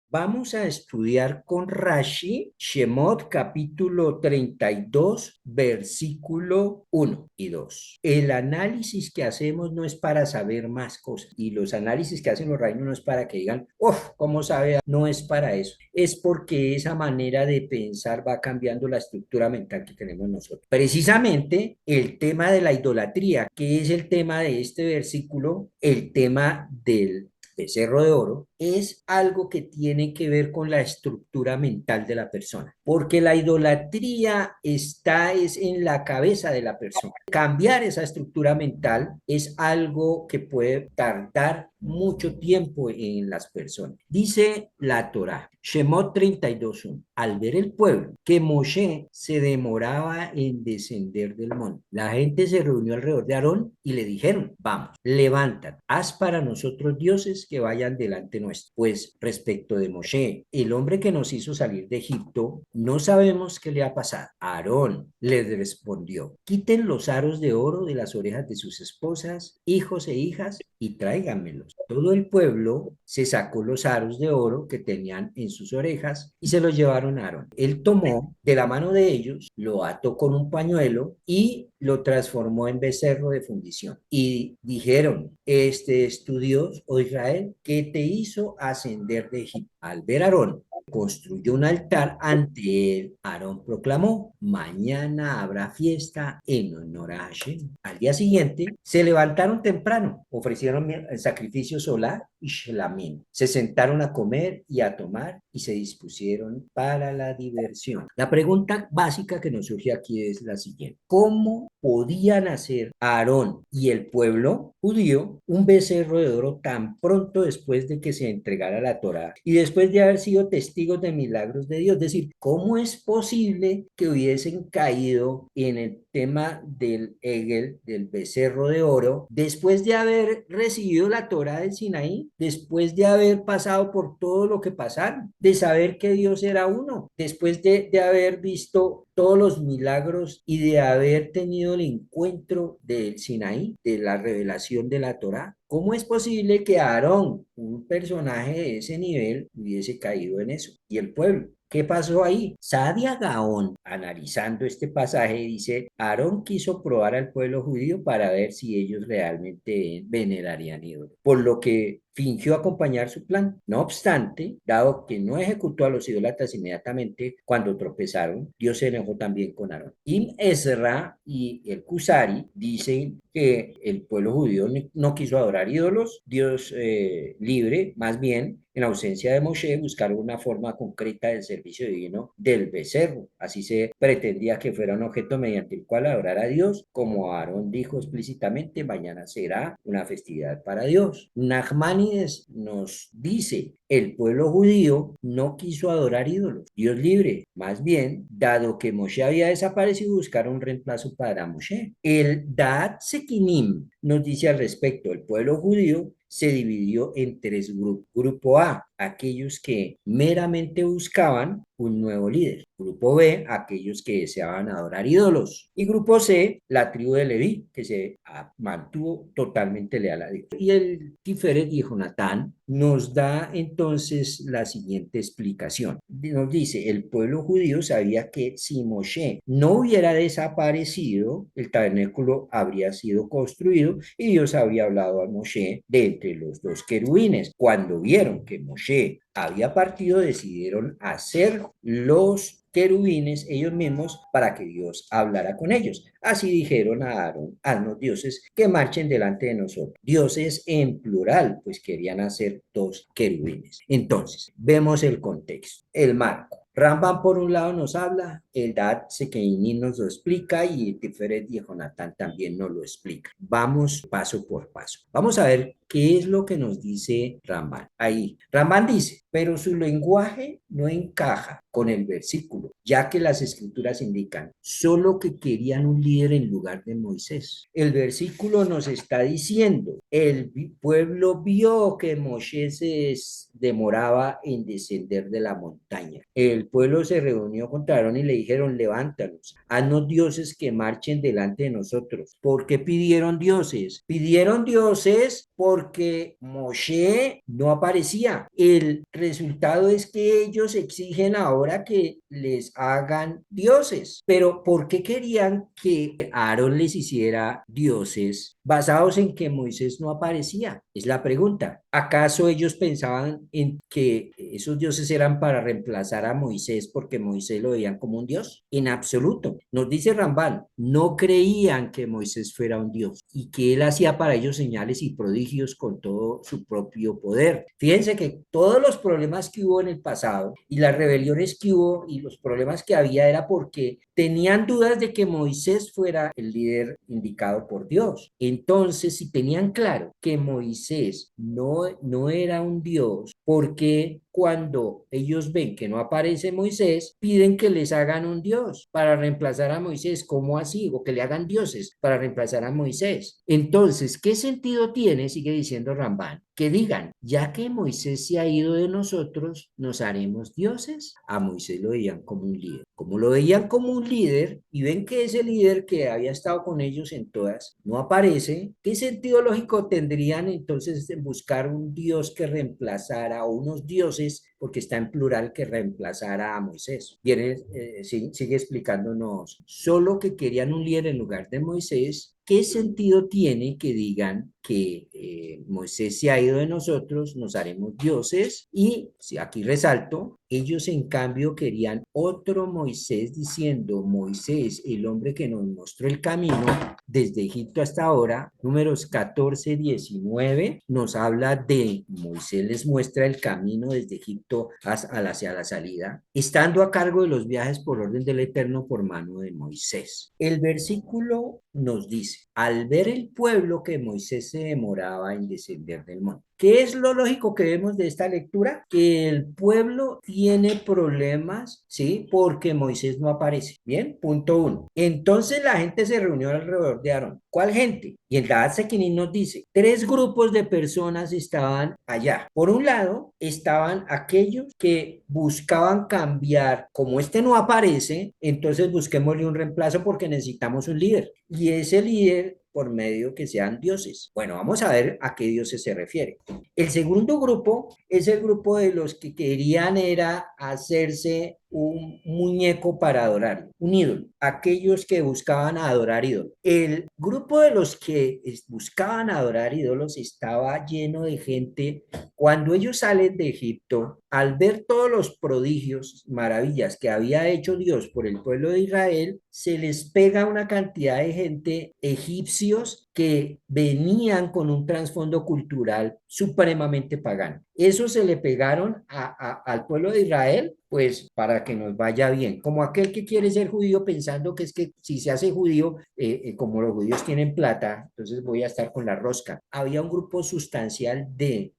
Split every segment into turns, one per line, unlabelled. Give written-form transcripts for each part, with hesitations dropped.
Vamos a estudiar con Rashi, Shemot capítulo 32, versículo 1 y 2. El análisis que hacemos no es para saber más cosas, y los análisis que hacen los rabinos no es para que digan, uff, ¿cómo sabe? No es para eso, es porque esa manera de pensar va cambiando la estructura mental que tenemos nosotros. Precisamente el tema de la idolatría, que es el tema de este versículo, el tema del becerro de oro, es algo que tiene que ver con la estructura mental de la persona, porque la idolatría es en la cabeza de la persona. Cambiar esa estructura mental es algo que puede tardar mucho tiempo en las personas. Dice la Torá, Shemot 32:1, al ver el pueblo que Moshe se demoraba en descender del monte, la gente se reunió alrededor de Aarón y le dijeron, vamos, levántate, haz para nosotros dioses que vayan delante nuestro. Pues respecto de Moshe, el hombre que nos hizo salir de Egipto, no sabemos qué le ha pasado. Aarón les respondió, quiten los aros de oro de las orejas de sus esposas, hijos e hijas, y tráiganmelos. Todo el pueblo se sacó los aros de oro que tenían en sus orejas y se los llevaron a Aarón. Él tomó de la mano de ellos, lo ató con un pañuelo y lo transformó en becerro de fundición. Y dijeron, este es tu Dios, oh Israel, que te hizo ascender de Egipto. Al ver a Aarón, construyó un altar ante él. Aarón proclamó, mañana habrá fiesta en honor a Hashem. Al día siguiente, se levantaron temprano, ofrecieron el sacrificio solar y shlamim. Se sentaron a comer y a tomar y se dispusieron para la diversión. La pregunta básica que nos surge aquí es la siguiente. ¿Cómo podían hacer Aarón y el pueblo judío un becerro de oro tan pronto después de que se entregara la Torá y después de haber sido testigos de milagros de Dios? Es decir, ¿cómo es posible que hubiesen caído en el tema del Egel, del becerro de oro, después de haber recibido la Torá del Sinaí, después de haber pasado por todo lo que pasaron, de saber que Dios era uno, después de haber visto todos los milagros y de haber tenido el encuentro del Sinaí, de la revelación de la Torá? ¿Cómo es posible que Aarón, un personaje de ese nivel, hubiese caído en eso? Y el pueblo. ¿Qué pasó ahí? Sadia Gaón, analizando este pasaje, dice, Aarón quiso probar al pueblo judío para ver si ellos realmente venerarían ídolos, por lo que fingió acompañar su plan. No obstante, dado que no ejecutó a los idólatras inmediatamente cuando tropezaron, Dios se enojó también con Aarón. Ibn Ezra y el Kusari dicen que el pueblo judío no quiso adorar ídolos, Dios libre, más bien, en ausencia de Moshe, buscaron una forma concreta del servicio divino del becerro. Así se pretendía que fuera un objeto mediante el cual adorar a Dios, como Aarón dijo explícitamente, mañana será una festividad para Dios. Nachmanides nos dice, el pueblo judío no quiso adorar ídolos, Dios libre. Más bien, dado que Moshe había desaparecido, buscaron un reemplazo para Moshe. El Da'at Sekinim nos dice al respecto, el pueblo judío se dividió en tres grupos. Grupo A, aquellos que meramente buscaban un nuevo líder. Grupo B, aquellos que deseaban adorar ídolos. Y grupo C, la tribu de Leví, que se mantuvo totalmente leal a Dios. Y el Tiferet y Jonatán nos da entonces la siguiente explicación. Nos dice, el pueblo judío sabía que si Moshe no hubiera desaparecido, el tabernáculo habría sido construido y Dios había hablado a Moshe de entre los dos querubines. Cuando vieron que Moshe había partido, decidieron hacer los querubines ellos mismos para que Dios hablara con ellos. Así dijeron a Aarón, haznos dioses que marchen delante de nosotros. Dioses en plural, pues querían hacer dos querubines. Entonces, vemos el contexto, el marco. Rambam por un lado nos habla, el Da'at Sekeini nos lo explica y el Tiferet y Jonatán también nos lo explica. Vamos paso por paso. Vamos a ver qué es lo que nos dice Rambam. Ahí, Rambam dice, pero su lenguaje no encaja con el versículo, ya que las escrituras indican solo que querían un líder en lugar de Moisés. El versículo nos está diciendo, el pueblo vio que Moshe se demoraba en descender de la montaña. El pueblo se reunió contra Aarón y le dijeron, levántanos, haznos dioses que marchen delante de nosotros. ¿Por qué pidieron dioses? Pidieron dioses porque Moshe no aparecía. El resultado es que ellos exigen ahora que les hagan dioses. Pero ¿por qué querían que Aarón les hiciera dioses basados en que Moisés no aparecía? Es la pregunta. ¿Acaso ellos pensaban en que esos dioses eran para reemplazar a Moisés porque Moisés lo veían como un dios? En absoluto. Nos dice Rambán, no creían que Moisés fuera un dios y que él hacía para ellos señales y prodigios con todo su propio poder. Fíjense que todos los problemas que hubo en el pasado y las rebeliones que hubo y los problemas que había era porque tenían dudas de que Moisés fuera el líder indicado por Dios. Entonces, si tenían claro que Moisés no era un Dios, porque cuando ellos ven que no aparece Moisés, piden que les hagan un Dios para reemplazar a Moisés? ¿Cómo así? O que le hagan dioses para reemplazar a Moisés. Entonces, ¿qué sentido tiene, sigue diciendo Rambán, que digan, ya que Moisés se ha ido de nosotros, nos haremos dioses? A Moisés lo veían como un líder. Como lo veían como un líder y ven que ese líder que había estado con ellos en todas no aparece, ¿qué sentido lógico tendrían entonces en buscar un Dios que reemplazara o unos dioses, porque está en plural, que reemplazara a Moisés? Viene, sigue explicándonos, solo que querían un líder en lugar de Moisés. ¿Qué sentido tiene que digan que Moisés se ha ido de nosotros, nos haremos dioses? Y si aquí resalto, ellos en cambio querían otro Moisés, diciendo, Moisés, el hombre que nos mostró el camino desde Egipto hasta ahora. Números 14, 19 nos habla de Moisés les muestra el camino desde Egipto hacia la salida, estando a cargo de los viajes por orden del Eterno por mano de Moisés. El versículo nos dice, al ver el pueblo que Moisés se demoraba en descender del monte. ¿Qué es lo lógico que vemos de esta lectura? Que el pueblo tiene problemas, ¿sí? Porque Moisés no aparece. Bien, punto uno. Entonces la gente se reunió alrededor de Aarón. ¿Cuál gente? Y el Da'at Sequinim nos dice, tres grupos de personas estaban allá. Por un lado, estaban aquellos que buscaban cambiar, como este no aparece, entonces busquémosle un reemplazo porque necesitamos un líder. Y ese líder por medio que sean dioses. Bueno, vamos a ver a qué dioses se refiere. El segundo grupo es el grupo de los que querían era hacerse un muñeco para adorar, un ídolo, aquellos que buscaban adorar ídolos. El grupo de los que buscaban adorar ídolos estaba lleno de gente. Cuando ellos salen de Egipto, al ver todos los prodigios, maravillas que había hecho Dios por el pueblo de Israel, se les pega una cantidad de gente egipcios que venían con un trasfondo cultural supremamente pagano. Eso se le pegaron al pueblo de Israel, pues para que nos vaya bien, como aquel que quiere ser judío pensando que es que si se hace judío, como los judíos tienen plata, entonces voy a estar con la rosca. Había un grupo sustancial de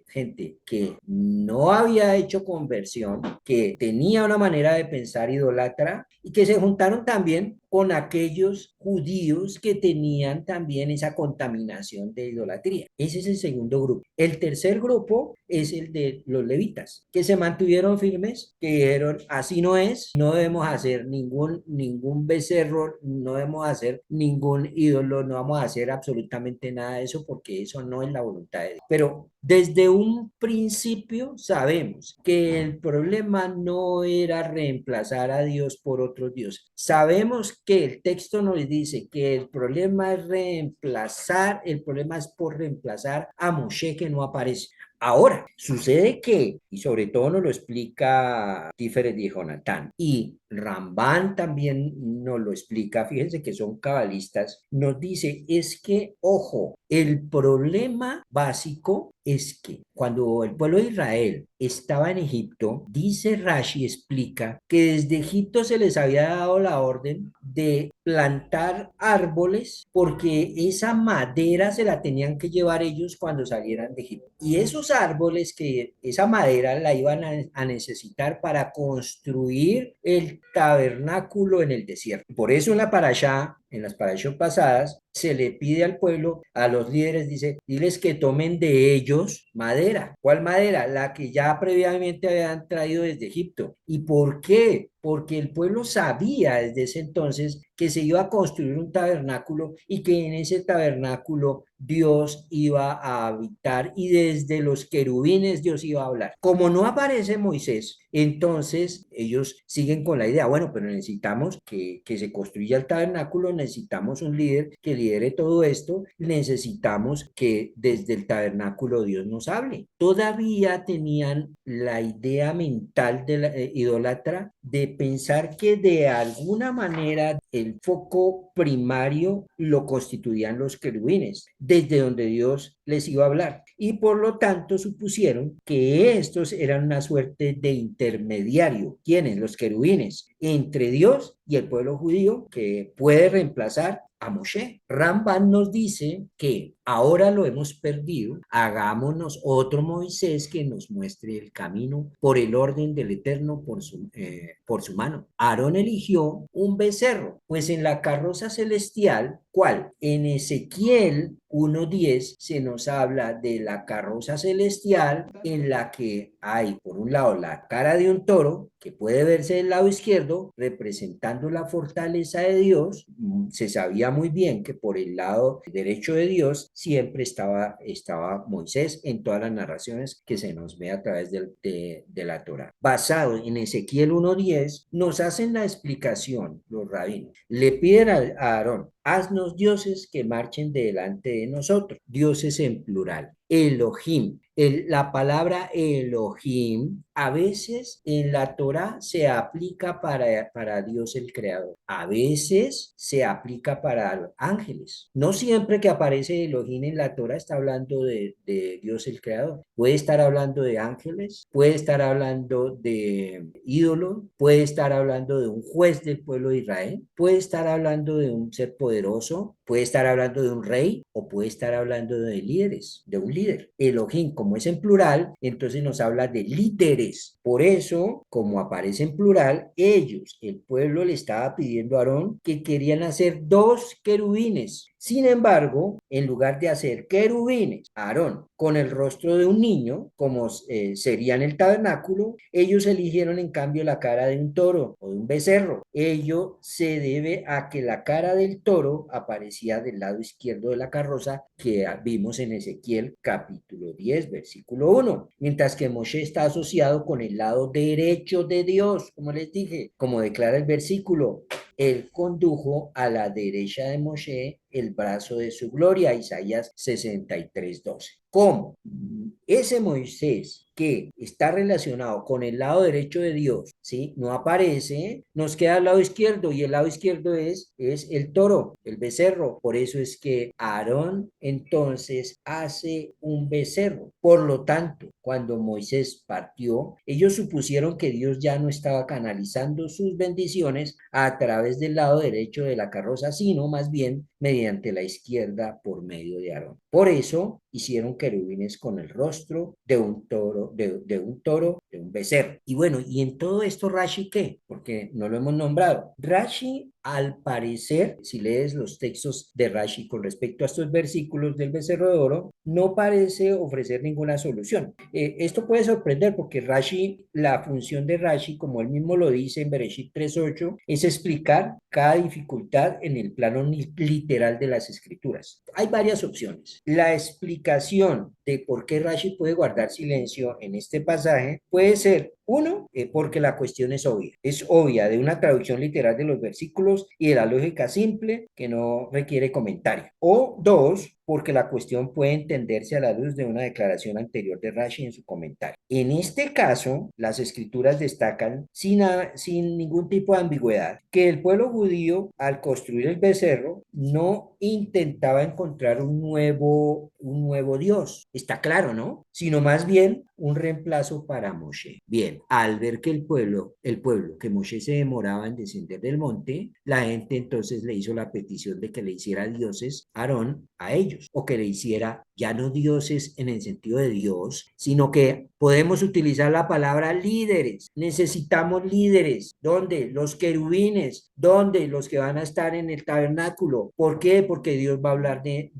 gente que no había hecho conversión, que tenía una manera de pensar idólatra y que se juntaron también con aquellos judíos que tenían también esa contaminación de idolatría. Ese es el segundo grupo. El tercer grupo es el de los levitas, que se mantuvieron firmes, que dijeron, así no es, no debemos hacer ningún becerro, no debemos hacer ningún ídolo, no vamos a hacer absolutamente nada de eso porque eso no es la voluntad de Dios. Pero desde un principio sabemos que el problema no era reemplazar a Dios por otros dioses. Sabemos que el texto nos dice que el problema es reemplazar, el problema es por reemplazar a Moshe que no aparece. Ahora, sucede que, y sobre todo nos lo explica Tiferet y Jonatán, y Rambán también nos lo explica, fíjense que son cabalistas, nos dice, es que, ojo, el problema básico es que cuando el pueblo de Israel estaba en Egipto, dice Rashi, explica que desde Egipto se les había dado la orden de plantar árboles porque esa madera se la tenían que llevar ellos cuando salieran de Egipto. Y esos árboles, que esa madera la iban a necesitar para construir el tabernáculo en el desierto. Por eso en las parashot pasadas, se le pide al pueblo, a los líderes, dice, diles que tomen de ellos madera. ¿Cuál madera? La que ya previamente habían traído desde Egipto. ¿Y por qué? Porque el pueblo sabía desde ese entonces que se iba a construir un tabernáculo y que en ese tabernáculo Dios iba a habitar y desde los querubines Dios iba a hablar. Como no aparece Moisés, entonces ellos siguen con la idea, bueno, pero necesitamos que se construya el tabernáculo, necesitamos un líder que lidere todo esto, necesitamos que desde el tabernáculo Dios nos hable. Todavía tenían la idea mental de la idólatra de pensar que de alguna manera el foco primario lo constituían los querubines, desde donde Dios les iba a hablar. Y por lo tanto supusieron que estos eran una suerte de intermediario. ¿Quiénes? Los querubines, entre Dios y el pueblo judío, que puede reemplazar a Moshe. Ramban nos dice que ahora lo hemos perdido, hagámonos otro Moisés que nos muestre el camino por el orden del Eterno por su mano. Aarón eligió un becerro, pues en la carroza celestial, ¿cuál? En Ezequiel 1:10 se nos habla de la carroza celestial en la que hay, por un lado, la cara de un toro, que puede verse del lado izquierdo, representando la fortaleza de Dios. Se sabía muy bien que por el lado derecho de Dios siempre estaba Moisés en todas las narraciones que se nos ve a través de la Torá. Basado en Ezequiel 1:10, nos hacen la explicación los rabinos. Le piden a Aarón, haznos dioses que marchen delante de nosotros, dioses en plural. Elohim. La palabra Elohim a veces en la Torah se aplica para Dios el Creador, a veces se aplica para ángeles. No siempre que aparece Elohim en la Torah está hablando de Dios el Creador. Puede estar hablando de ángeles, puede estar hablando de ídolos, puede estar hablando de un juez del pueblo de Israel, puede estar hablando de un ser poderoso, puede estar hablando de un rey o puede estar hablando de líderes, de un líder. Elohim, como es en plural, entonces nos habla de líderes. Por eso, como aparece en plural, ellos, el pueblo le estaba pidiendo a Aarón que querían hacer dos querubines. Sin embargo, en lugar de hacer querubines, Aarón con el rostro de un niño, como sería en el tabernáculo, ellos eligieron en cambio la cara de un toro o de un becerro. Ello se debe a que la cara del toro aparecía del lado izquierdo de la carroza que vimos en Ezequiel capítulo 10, versículo 1, mientras que Moshe está asociado con el lado derecho de Dios, como les dije, como declara el versículo. Él condujo a la derecha de Moshe el brazo de su gloria, Isaías 63:12. ¿Cómo? Ese Moisés que está relacionado con el lado derecho de Dios, ¿sí? No aparece, nos queda al lado izquierdo y el lado izquierdo es el toro, el becerro. Por eso es que Aarón entonces hace un becerro. Por lo tanto, cuando Moisés partió, ellos supusieron que Dios ya no estaba canalizando sus bendiciones a través del lado derecho de la carroza, sino más bien mediante la izquierda por medio de Aarón. Por eso hicieron querubines con el rostro de un toro, de un becerro. Y bueno, y en todo esto Rashi, ¿qué? Porque no lo hemos nombrado. Rashi, al parecer, si lees los textos de Rashi con respecto a estos versículos del becerro de oro, no parece ofrecer ninguna solución. Esto puede sorprender porque Rashi, la función de Rashi, como él mismo lo dice en Bereshit 3:8, es explicar cada dificultad en el plano literal de las escrituras. Hay varias opciones. La explicación de por qué Rashi puede guardar silencio en este pasaje puede ser uno, porque la cuestión es obvia de una traducción literal de los versículos y de la lógica simple que no requiere comentario. O dos, porque la cuestión puede entenderse a la luz de una declaración anterior de Rashi en su comentario. En este caso, las escrituras destacan sin ningún tipo de ambigüedad que el pueblo judío, al construir el becerro, no intentaba encontrar un nuevo Dios. Está claro, ¿no? Sino más bien un reemplazo para Moshe. Bien, al ver que que Moshe se demoraba en descender del monte, la gente entonces le hizo la petición de que le hiciera dioses Aarón a ellos, o que le hiciera ya no dioses en el sentido de Dios, sino que podemos utilizar la palabra líderes. Necesitamos líderes. ¿Dónde? Los querubines. ¿Dónde? Los que van a estar en el tabernáculo. ¿Por qué? Porque Dios va a hablar de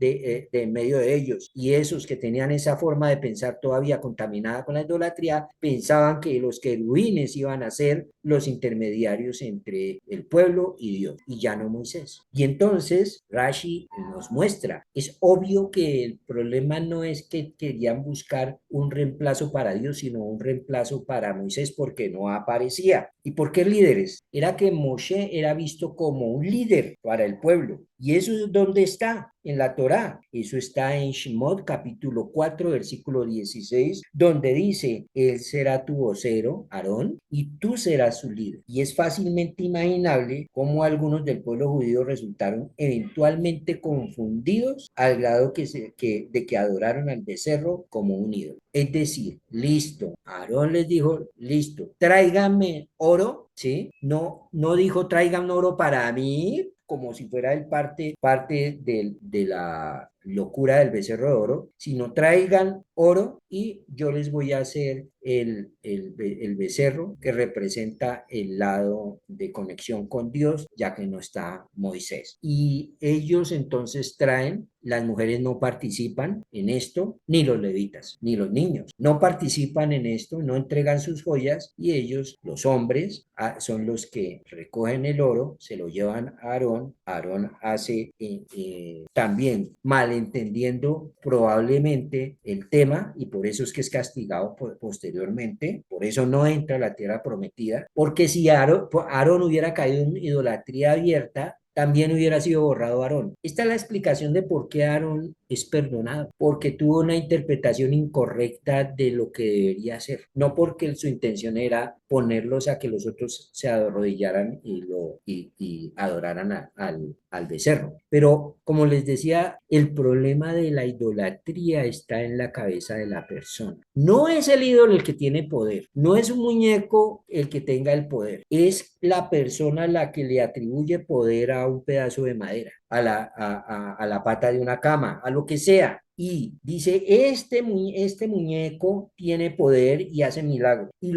en medio de ellos. Y esos que tenían esa forma de pensar todavía contaminada con la idolatría, pensaban que los querubines iban a ser los intermediarios entre el pueblo y Dios, y ya no Moisés. Y entonces Rashi nos muestra, es obvio que el problema no es que querían buscar un reemplazo para Dios, sino un reemplazo para Moisés porque no aparecía. ¿Y por qué líderes? Era que Moshe era visto como un líder para el pueblo. ¿Y eso es dónde está? En la Torá. Eso está en Shemot capítulo 4 versículo 16, donde dice, él será tu vocero, Aarón, y tú serás su líder. Y es fácilmente imaginable cómo algunos del pueblo judío resultaron eventualmente confundidos al grado de que adoraron al becerro como un ídolo. Es decir, listo, Aarón les dijo, listo, tráigame oro, ¿sí? No, no dijo tráigame oro para mí, como si fuera el parte de la locura del becerro de oro, sino traigan oro y yo les voy a hacer el becerro que representa el lado de conexión con Dios, ya que no está Moisés. Y ellos entonces traen, las mujeres no participan en esto, ni los levitas, ni los niños, no participan en esto, no entregan sus joyas y ellos, los hombres, son los que recogen el oro, se lo llevan a Aarón, Aarón hace también malentendiendo probablemente el tema y por eso es que es castigado posteriormente, por eso no entra a la tierra prometida, porque si Aarón hubiera caído en idolatría abierta, también hubiera sido borrado Aarón. Esta es la explicación de por qué Aarón es perdonado, porque tuvo una interpretación incorrecta de lo que debería hacer, no porque su intención era ponerlos a que los otros se arrodillaran y adoraran al becerro. Pero como les decía, el problema de la idolatría está en la cabeza de la persona. No es el ídolo el que tiene poder, no es un muñeco el que tenga el poder, es la persona la que le atribuye poder a un pedazo de madera, a la pata de una cama, a lo que sea. Y dice, este muñeco tiene poder y hace milagros. Y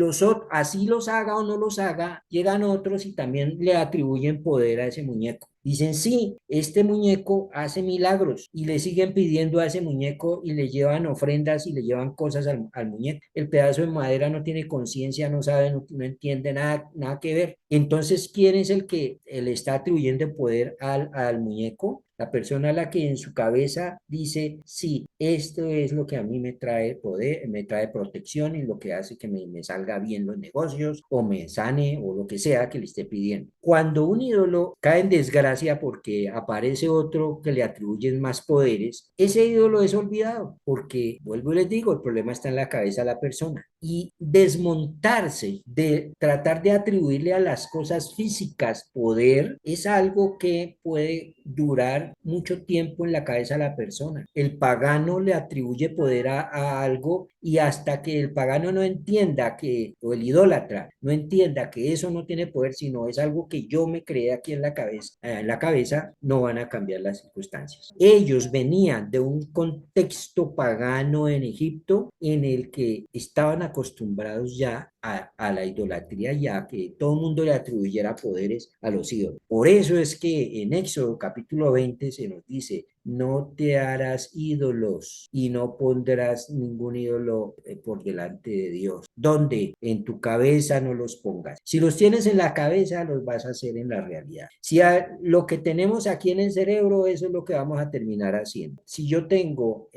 así los haga o no los haga, llegan otros y también le atribuyen poder a ese muñeco. Dicen, sí, este muñeco hace milagros y le siguen pidiendo a ese muñeco y le llevan ofrendas y le llevan cosas al muñeco. El pedazo de madera no tiene conciencia, no sabe, no entiende nada, nada que ver. Entonces, ¿quién es el que le está atribuyendo poder al muñeco? La persona a la que en su cabeza dice, sí, esto es lo que a mí me trae poder, me trae protección y lo que hace que me salga bien los negocios o me sane o lo que sea que le esté pidiendo. Cuando un ídolo cae en desgracia porque aparece otro que le atribuyen más poderes, ese ídolo es olvidado porque, vuelvo y les digo, el problema está en la cabeza de la persona. Y desmontarse de tratar de atribuirle a las cosas físicas poder es algo que puede durar mucho tiempo en la cabeza de la persona. El pagano le atribuye poder a algo y hasta que el pagano no entienda que, o el idólatra, no entienda que eso no tiene poder, sino es algo que yo me creé aquí en la cabeza, no van a cambiar las circunstancias. Ellos venían de un contexto pagano en Egipto en el que estaban acostumbrados ya a la idolatría, ya que todo el mundo le atribuyera poderes a los ídolos. Por eso es que en Éxodo capítulo 20 se nos dice, no te harás ídolos y no pondrás ningún ídolo por delante de Dios. ¿Dónde? En tu cabeza no los pongas. Si los tienes en la cabeza, los vas a hacer en la realidad. Si lo que tenemos aquí en el cerebro, eso es lo que vamos a terminar haciendo. Si yo tengo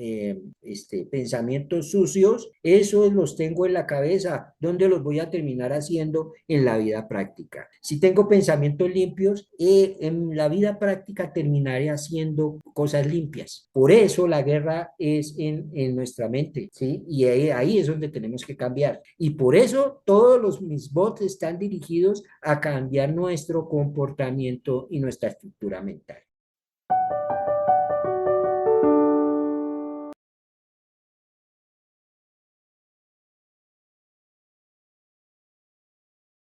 pensamientos sucios, esos los tengo en la cabeza. ¿Dónde los voy a terminar haciendo? En la vida práctica. Si tengo pensamientos limpios, en la vida práctica terminaré haciendo cosas limpias. Por eso la guerra es en nuestra mente, ¿sí? Y ahí es donde tenemos que cambiar. Y por eso todos los misbots están dirigidos a cambiar nuestro comportamiento y nuestra estructura mental.